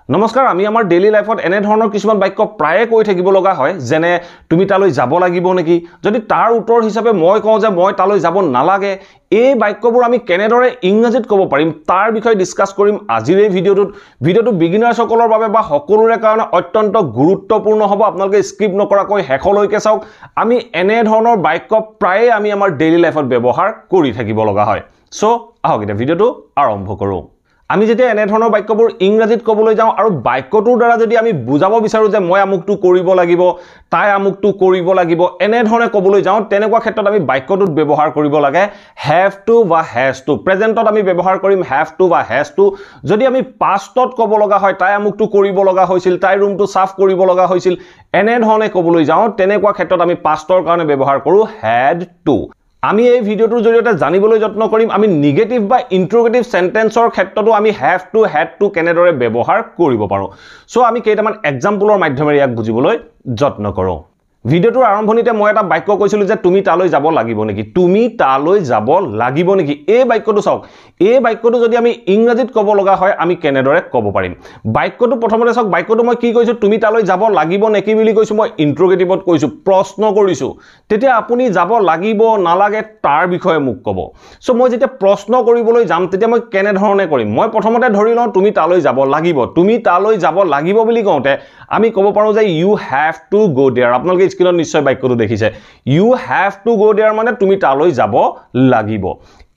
নমস্কাৰ আমি আমাৰ ডেইলি লাইফত এনে ধৰণৰ কিছুমান বাক্য প্ৰায়ে কৈ থাকিব লগা হয় যেনে তুমি তালৈ যাব লাগিব নেকি যদি তাৰ উত্তৰ হিচাপে মই কওঁ যে মই তালৈ যাব নালাগে এই বাক্যবোৰ আমি কেনেদৰে ইংৰাজীত ক'ব পাৰিম তাৰ বিষয়ে ডিসকাস কৰিম আজিৰ এই ভিডিঅটো বিগিনাৰ সকলৰ বাবে বা সকলোৰে কাৰণে অত্যন্ত গুৰুত্বপূৰ্ণ হ'ব আপোনালোকে স্কিপ নকৰাকৈ হেকলৈকে চাওক আমি এনে ধৰণৰ বাক্য প্ৰায়ে আমি আমাৰ ডেইলি লাইফত ব্যৱহাৰ কৰি থাকিব লগা হয় সো আহক এটা ভিডিঅটো আৰম্ভ কৰো আমি যেতিয়া এনে ধৰণৰ বাক্যবোৰ ইংৰাজীত ক'বলৈ যাওঁ আৰু বাক্যটোৰ দ্বাৰা যদি আমি বুজাব বিচাৰো যে মই আমুকটো কৰিব লাগিব তাই আমুকটো কৰিব লাগিব এনে ধৰণে ক'বলৈ যাওঁ তেনেকুৱা ক্ষেত্ৰত আমি বাক্যটোত ব্যৱহাৰ কৰিব লাগে have to বা has to প্ৰেজেন্টত আমি ব্যৱহাৰ কৰিম have to বা has to যদি আমি পাষ্টত ক'ব লগা হয় তাই আমুকটো কৰিব লগা হৈছিল তাই ৰুমটো সাফ কৰিব লগা হৈছিল এনে ধৰণে ক'বলৈ যাওঁ তেনেকুৱা ক্ষেত্ৰত আমি পাষ্টৰ কাৰণে ব্যৱহাৰ কৰো had to আমি এই ভিডিওটোৰ জৰিয়তে জানিবলৈ যত্ন কৰিম আমি নেগেটিভ বা ইন্টাৰোগেটিভ সেন্টেন্সৰ ক্ষেত্ৰতো আমি have to had to কেনেদৰে ব্যৱহাৰ কৰিব পাৰো সো আমি কেইটামান এক্সাম্পলৰ মাধ্যমেৰে ইয়াক বুজিবলৈ যত্ন কৰো ভিডিওটোৰ আৰম্ভণিতে মই এটা বাক্য কৈছিলো যে তুমি তালৈ যাব লাগিব নেকি তুমি তালৈ যাব লাগিব নেকি এই বাক্যটো চাওক এই বাক্যটো যদি আমি ইংৰাজীত ক'ব লগা হয় আমি কেনেদৰে ক'ব পাৰিম বাক্যটো প্ৰথমতে চাওক বাক্যটো মই কি কৈছো তুমি তালৈ যাব লাগিব নেকি বুলি কৈছো মই ইন্টাৰোগেটিভত কৈছো প্ৰশ্ন কৰিছো তেতিয়া আপুনি যাব লাগিব নালাগে তাৰ বিষয়ে মোক ক'ব সো মই যেতিয়া প্ৰশ্ন কৰিবলৈ যাম তেতিয়া মই কেনে ধৰণে কৰিম মই প্ৰথমতে ধৰি লওঁ তুমি তালৈ যাব লাগিব বুলি কওঁতে আমি ক'ব পাৰো যে you have to go there আপোনালোকে স্ক্ৰিনত নিশ্চয় বাক্যটো দেখিছে you have to go there মানে তুমি তালৈ যাব লাগিব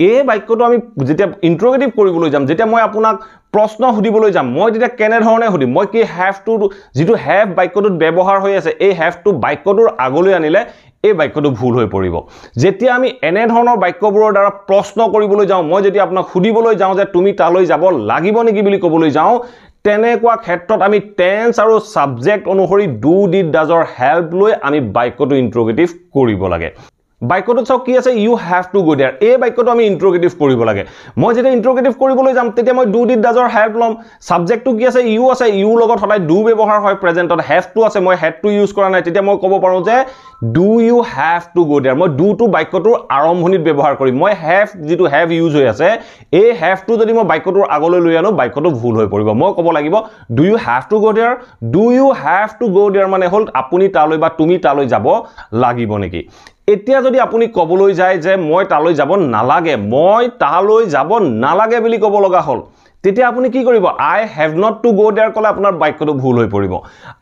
এই বাক্যটো আমি যেতিয়া ইন্টাৰোগেটিভ কৰিবলৈ যাম যেতিয়া মই আপোনাক প্ৰশ্ন সুধিবলৈ যাম মই তেতিয়া কেনে ধৰণে সুধিম মই কি have to যেটো have বাক্যটোত ব্যৱহাৰ হৈ আছে এই have to বাক্যটোৰ আগলৈ আনিলে এই বাক্যটো ভুল হৈ পৰিব যেতিয়া আমি এনে ধৰণৰ বাক্যবোৰৰ দ্বাৰা প্ৰশ্ন কৰিবলৈ যাওঁ মই যদি আপোনাক সুধিবলৈ যাওঁ যে তুমি তালৈ যাব লাগিব নেকি বুলি ক'বলৈ যাওঁ তেনেকুৱা ক্ষেত্ৰত আমি টেন্স আৰু সাবজেক্ট অনুসৰি do did does ৰ হেল্প লৈ আমি বাক্যটো ইন্টাৰোগেটিভ কৰিব লাগে বাক্যটো চাও কি আছে you have to go there এই বাক্যটো আমি ইন্টাৰোগেটিভ কৰিব লাগে মই যেতিয়া ইন্টাৰোগেটিভ কৰিবলৈ যাম তেতিয়া মই do did does ৰ হেল্প লম সাবজেক্টটো কি আছে you আছে you লগত সদায় do ব্যৱহাৰ হয় প্ৰেজেন্টত have to আছে মই had to ইউজ কৰা নাই তেতিয়া মই ক'ব পাৰো যে do you have to go there মই do to বাক্যটোৰ আৰম্ভণিত ব্যৱহাৰ কৰিম মই have যেটো have ইউজ হৈ আছে এই have to যদি মই বাক্যটোৰ আগলৈ লৈ আনো বাক্যটো ভুল হৈ পৰিব মই ক'ব লাগিব do you have to go there মানে হল আপুনি তালৈ বা তুমি তালৈ যাব লাগিব নেকি এতিয়া যদি আপুনি ক'বলৈ যায় যে মই তালৈ যাব নালাগে বুলি ক'ব লগা হল তেতিয়া আপুনি কি কৰিব I have not to go there কলে আপোনাৰ বাক্যটো ভুল হৈ পৰিব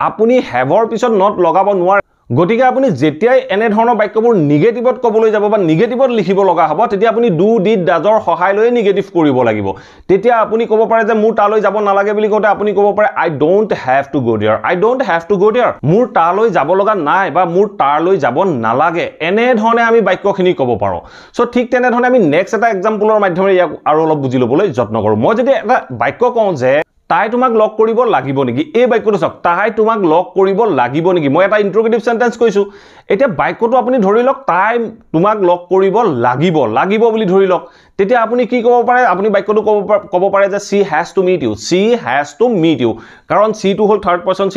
আপুনি have ৰ পিছত not লগাব নোৱাৰে গতিকে আপুনি যেতিয়াই এনে ধৰণৰ বাক্যবোৰ নেগেটিভত ক'বলৈ যাব বা নেগেটিভত লিখিব লগা হ'ব তেতিয়া আপুনি do did does ৰ সহায় লৈ নেগেটিভ কৰিব লাগিব তেতিয়া আপুনি ক'ব পাৰে যে মোৰ তালৈ যাব নালাগে বুলি কওঁতে আপুনি ক'ব পাৰে I don't have to go there মোৰ তালৈ যাব লগা নাই বা মোৰ তালৈ যাব নালাগে এনে ধৰণে আমি বাক্যখিনি ক'ব পাৰো সো ঠিক তেনে ধৰণে আমি নেক্সট এটা এক্সাম্পলৰ মাধ্যমেৰে ইয়াক আৰু অলপ বুজি ল'বলৈ যত্ন কৰো মই যদি এটা বাক্য কওঁ যে তাই তোমাক লগ কৰিব লাগিব নেকি এই বাক্যটো চাওক তাই তোমাক লগ কৰিব লাগিব নেকি মই এটা ইন্টাৰোগেটিভ সেন্টেন্স কৈছো এতিয়া বাক্যটো আপুনি ধৰি লওক তাই তোমাক লগ কৰিব লাগিব বুলি ধৰি লওক তেতিয়া আপুনি কি ক'ব পাৰে আপুনি বাক্যটো ক'ব পাৰে যে she has to meet you কাৰণ she টো হল থাৰ্ড পাৰসন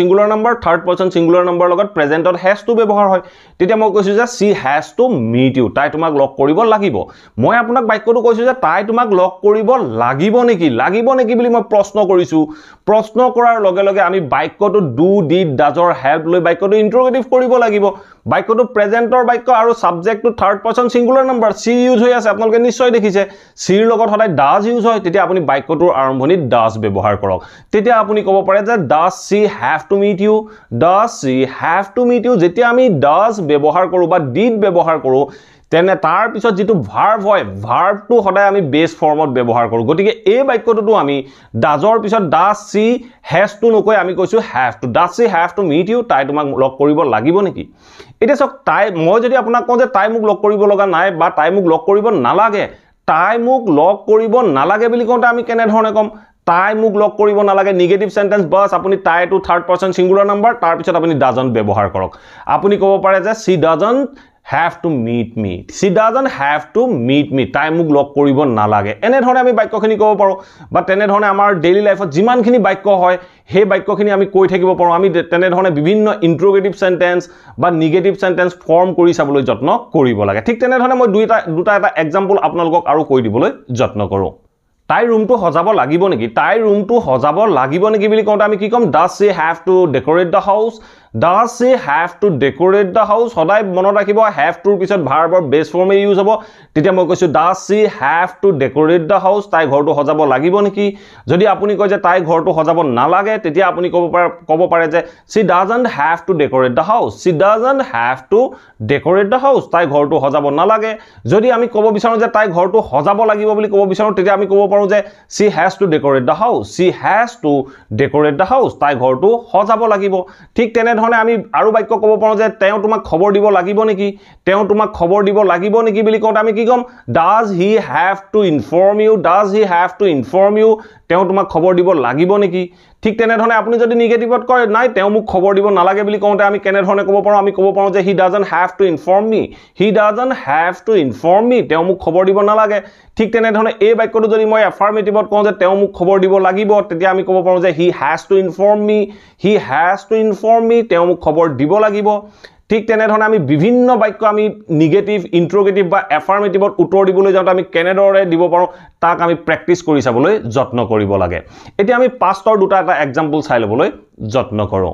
সিঙ্গুলাৰ নাম্বাৰ লগত প্ৰেজেন্টত has to ব্যৱহাৰ হয় তেতিয়া মই কৈছো যে she has to meet you তাই তোমাক লগ কৰিব লাগিব মই আপোনাক বাক্যটো কৈছো যে তাই তোমাক লগ কৰিব লাগিব নেকি বুলি মই প্ৰশ্ন কৰিছো প্ৰশ্ন কৰাৰ লগে লগে আমি বাক্যটো do did does ৰ হেল্প লৈ বাক্যটো ইন্টাৰোগেটিভ কৰিব লাগিব বাক্যটো প্ৰেজেন্টৰ বাক্য আৰু সাবজেক্টটো third person singular number she use হৈ আছে আপোনালোকে নিশ্চয় দেখিছে she ৰ লগত সদায় does ইউজ হয় তেতিয়া আপুনি বাক্যটোৰ আৰম্ভণিত does ব্যৱহাৰ কৰক তেতিয়া আপুনি ক'ব পাৰে যে does she have to meet you যেতিয়া আমি does ব্যৱহাৰ কৰো বা did ব্যৱহাৰ কৰো তেনে তাৰ পিছত যেটো ভাৰ্ব হয় ভাৰ্বটো সদায় আমি বেস ফৰ্মত ব্যৱহাৰ কৰো গতিকে এই বাক্যটোটো আমি doesৰ পিছত does she has to নকৈ আমি কৈছো does she have to meet you তাই তোমাক লগ কৰিব লাগিব নেকি এতিয়া চাওক মই যদি আপোনাক কওঁ যে তাই মোক লগ কৰিব লগা নাই বা তাই মোক লগ কৰিব নালাগে তাই মোক লগ কৰিব নালাগে বুলি কওঁতে আমি কেনে ধৰণে কম তাই মোক লগ কৰিব নালাগে নেগেটিভ সেন্টেন্স বাস আপুনি তাই to third person singular number তাৰ পিছত আপুনি doesn't ব্যৱহাৰ কৰক আপুনি ক'ব পাৰে যে she doesn't have to meet me তাই মোক লগ কৰিব নালাগে এনে ধৰণে আমি বাক্যখিনি ক'ব পাৰো বা তেনে ধৰণে আমাৰ ডেইলি লাইফত যিমানখিনি বাক্য হয় সেই বাক্যখিনি আমি কৈ থাকিব পাৰো আমি তেনে ধৰণে বিভিন্ন ইন্টাৰোগেটিভ সেন্টেন্স বা নেগেটিভ সেন্টেন্স ফৰ্ম কৰি চাবলৈ যত্ন কৰিব লাগে ঠিক তেনে ধৰণে মই দুটা এটা এক্সাম্পল আপোনালোকক আৰু কৈ দিবলৈ যত্ন কৰো তাই ৰুমটো সজাব লাগিব নেকি তাই ৰুমটো সজাব লাগিব নেকি বুলি কওঁতে আমি কি ক'ম does she have to decorate the house does she have to decorate the house সদায় মনত ৰাখিব have to পিছত ভাৰ্বৰ বেস ফৰ্মে ইউজ হ'ব তেতিয়া মই কৈছো does she have to decorate the house তাই ঘৰটো সজাব লাগিব নেকি যদি আপুনি কয় যে তাই ঘৰটো সজাব নালাগে তেতিয়া আপুনি ক'ব পাৰে যে she doesn't have to decorate the house she doesn't have to decorate the house তাই ঘৰটো সজাব নালাগে যদি আমি ক'ব বিচাৰো যে তাই ঘৰটো সজাব লাগিব বুলি ক'ব বিচাৰো তেতিয়া আমি ক'ব পাৰো যে she has to decorate the house she has to decorate the house তাই ঘৰটো সজাব লাগিব ঠিক তেনে ধৰণে আমি আৰু বাক্য ক'ব পাৰো যে তেওঁ তোমাক খবৰ দিব লাগিব নেকি তেওঁ তোমাক খবৰ দিব লাগিব নেকি বুলি কওঁতে আমি কি ক'ম does he have to inform you does he have to inform you তেওঁ তোমাক খবৰ দিব লাগিব নেকি ঠিক তেনে ধৰণে আপুনি যদি নিগেটিভত কয় নাই তেওঁ মোক খবৰ দিব নালাগে বুলি কওঁতে আমি কেনে ধৰণে ক'ব পাৰো আমি ক'ব পাৰো যে he doesn't have to inform me he doesn't have to inform me তেওঁ মোক খবৰ দিব নালাগে ঠিক তেনে ধৰণে এই বাক্যটো যদি মই এফাৰ্মেটিভত কওঁ যে তেওঁ মোক খবৰ দিব লাগিব তেতিয়া আমি ক'ব পাৰো যে he has to inform me he has to inform me তেওঁ মোক খবৰ দিব লাগিব ঠিক তেনে ধৰণে আমি বিভিন্ন বাক্য আমি নিগেটিভ ইন্ট্ৰোগেটিভ বা এফাৰ্মেটিভত উত্তৰ দিবলৈ যাওঁতে আমি কেনেদৰে দিব পাৰো তাক আমি প্ৰেক্টিস কৰি চাবলৈ যত্ন কৰিব লাগে এতিয়া আমি পাষ্টৰ দুটা এটা এক্সাম্পল চাই লবলৈ যত্ন কৰো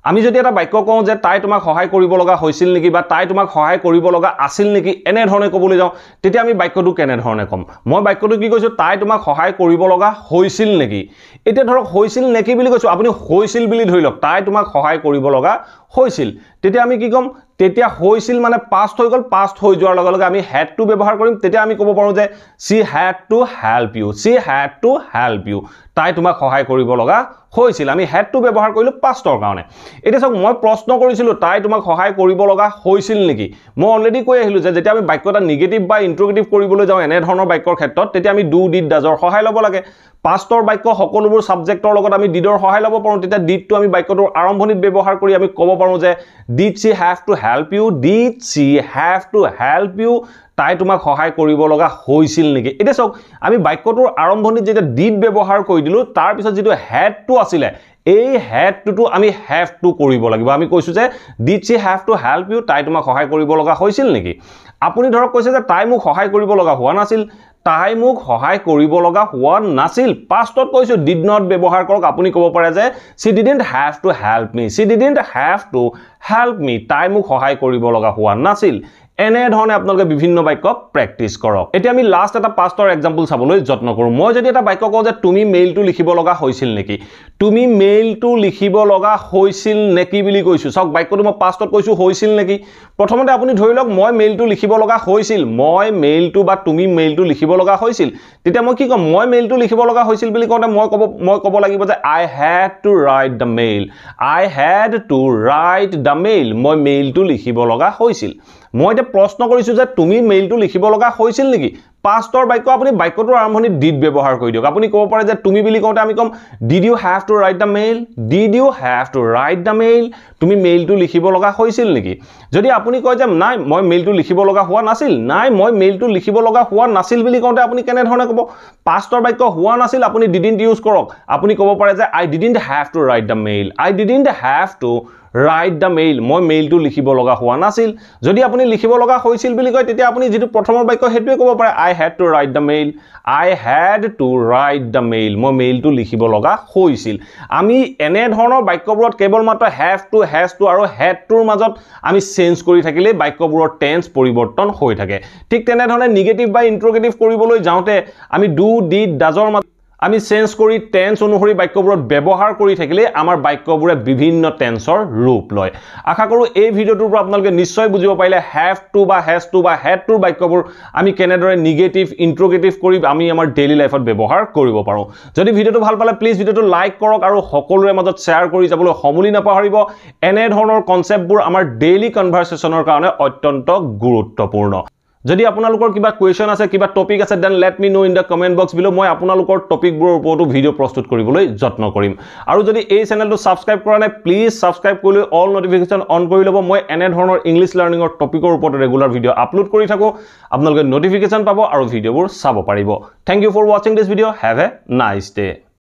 আমি যদি এটা বাক্য কওঁ যে তাই তোমাক সহায় কৰিব লগা হৈছিল নেকি বা তাই তোমাক সহায় কৰিব লগা আছিল নেকি এনে ধৰণে ক'বলৈ যাওঁ তেতিয়া আমি বাক্যটো কেনে ধৰণে কম মই বাক্যটো কি কৈছো তাই তোমাক সহায় কৰিব লগা হৈছিল নেকি এতিয়া ধৰক হৈছিল নেকি বুলি কৈছো আপুনি হৈছিল বুলি ধৰি লওক তাই তোমাক সহায় কৰিব লগা হৈছিল তেতিয়া আমি কি কম তেতিয়া হৈছিল মানে পাষ্ট হৈ গল পাষ্ট হৈ যোৱাৰ লগে লগে আমি had to ব্যৱহাৰ কৰিম তেতিয়া আমি ক'ব পাৰো যে she had to help you she had to help you তাই তোমাক সহায় কৰিব লগা হৈছিল আমি had to ব্যৱহাৰ কৰিলো পাষ্টৰ কাৰণে এতিয়া চাওক মই প্ৰশ্ন কৰিছিলো তাই তোমাক সহায় কৰিব লগা হৈছিল নেকি মই অলৰেডি কৈ আহিলো যে যেতিয়া আমি বাক্য এটা নিগেটিভ বা ইন্ট্ৰোগেটিভ কৰিবলৈ যাওঁ এনে ধৰণৰ বাক্যৰ ক্ষেত্ৰত তেতিয়া আমি do did doesৰ সহায় ল'ব লাগে পাষ্টৰ বাক্য সকলোবোৰ সাবজেক্টৰ লগত আমি didৰ সহায় ল'ব পাৰো তেতিয়া didটো আমি বাক্যটোৰ আৰম্ভণিত ব্যৱহাৰ কৰি আমি ক'ব পাৰো যে did she have to help you did she have to help you তাই তোমাক সহায় কৰিব লগা হৈছিল নেকি এটা চাওক আমি বাক্যটোৰ আৰম্ভণিত যেতিয়া did ব্যৱহাৰ কৰি দিলো তাৰ পিছত যেটো had to আছিল এই had to আমি have to কৰিব লাগিব আমি কৈছো যে did she have to help you তাই তোমাক সহায় কৰিব লগা হৈছিল নেকি আপুনি ধৰক কৈছে যে তাই মোক সহায় কৰিব লগা হোৱা নাছিল তাই মোক সহায় কৰিব লগা হোৱা নাছিল পাষ্টত কৈছো did not ব্যৱহাৰ কৰক আপুনি ক'ব পাৰে যে she didn't have to help me she didn't have to help me তাই মোক সহায় কৰিব লগা হোৱা নাছিল এনে ধৰণে আপোনালোকে বিভিন্ন বাক্য প্ৰেক্টিস কৰক এতিয়া আমি লাষ্ট এটা পাষ্টৰ এক্সাম্পল চাবলৈ যত্ন কৰো মই যদি এটা বাক্য কওঁ যে তুমি মেইলটো লিখিব লগা হৈছিল নেকি তুমি মেইলটো লিখিব লগা হৈছিল নেকি বুলি কৈছো সক বাক্যটো মই পাষ্টত কৈছো হৈছিল নেকি প্ৰথমতে আপুনি ধৰি লওক মই মেইলটো লিখিব লগা হৈছিল মই মেইলটো বা তুমি মেইলটো লিখিব লগা হৈছিল তেতিয়া মই কি কম মই মেইলটো লিখিব লগা হৈছিল বুলি কওঁতে মই ক'ব লাগিব যে I had to write the mail I had to write the mail মই মেইলটো লিখিব লগা হৈছিল মই এটা প্ৰশ্ন কৰিছো যে তুমি মেইলটো লিখিব লগা হৈছিল নেকি পাষ্টৰ বাক্য আপুনি বাক্যটোৰ আৰম্ভণিত did ব্যৱহাৰ কৰি দিয়ক আপুনি ক'ব পাৰে যে তুমি বুলি কওঁতে আমি কম did you have to write the mail did you have to write the mail তুমি মেইলটো লিখিব লগা হৈছিল নেকি যদি আপুনি কয় যে নাই মই মেইলটো লিখিব লগা হোৱা নাছিল নাই মই মেইলটো লিখিব লগা হোৱা নাছিল বুলি কওঁতে আপুনি কেনে ধৰণে ক'ব পাষ্টৰ বাক্য হোৱা নাছিল আপুনি didn't ইউজ কৰক আপুনি ক'ব পাৰে যে I didn't have to write the mail I didn't have to write the mail মই মেইলটো লিখিব লগা হোৱা নাছিল যদি আপুনি লিখিব লগা হৈছিল বুলি কয় তেতিয়া আপুনি যেটো প্ৰথমৰ বাক্য হেতুৱে ক'ব পাৰে I had to write the mail I had to write the mail মই মেইলটো লিখিব লগা হৈছিল আমি এনে ধৰণৰ বাক্যবোৰত কেৱল মাত্ৰ have to has to আৰু had toৰ মাজত আমি চেঞ্জ কৰি থাকিলে বাক্যবোৰৰ টেন্স পৰিৱৰ্তন হৈ থাকে ঠিক তেনে ধৰণে নিগেটিভ বা ইন্ট্ৰোগেটিভ কৰিবলৈ যাওঁতে আমি do did doesৰ আমি চেঞ্জ কৰি টেন্স অনুসৰি বাক্যবোৰত ব্যৱহাৰ কৰি থাকিলে আমাৰ বাক্যবোৰে বিভিন্ন টেন্সৰ ৰূপ লয় আশা কৰো এই ভিডিওটোৰ পৰা আপোনালোকে নিশ্চয় বুজিব পাৰিলে have to বা has to বা had to বাক্যবোৰ আমি কেনেদৰে নিগেটিভ ইন্ট্ৰোগেটিভ কৰি আমি আমাৰ ডেইলি লাইফত ব্যৱহাৰ কৰিব পাৰো যদি ভিডিওটো ভাল পালে প্লিজ ভিডিওটো লাইক কৰক আৰু সকলোৰে মাজত শেয়াৰ কৰি যাবলৈ সমুলি নাপাহৰিব এনে ধৰণৰ কনসেপ্টবোৰ আমাৰ ডেইলি কনভাৰসেচনৰ কাৰণে অত্যন্ত গুৰুত্বপূৰ্ণ যদি আপোনালোকৰ কিবা কোৱেশ্চন আছে কিবা টপিক আছে then let me know in the comment box below মই আপোনালোকৰ টপিকবোৰৰ ওপৰতো ভিডিও প্ৰস্তুত কৰিবলৈ যত্ন কৰিম আৰু যদি এই চেনেলটো সাবস্ক্ৰাইব কৰা নাই প্লিজ সাবস্ক্ৰাইব কৰি অল নটিফিকেশন অন কৰি লব মই এনে ধৰণৰ ইংলিশ লাৰ্নিংৰ টপিকৰ ওপৰত ৰেগুলাৰ ভিডিও আপলোড কৰি থাকো আপোনালোকে নটিফিকেশন পাব আৰু ভিডিওবোৰ চাব পাৰিব thank you for watching this video have a nice day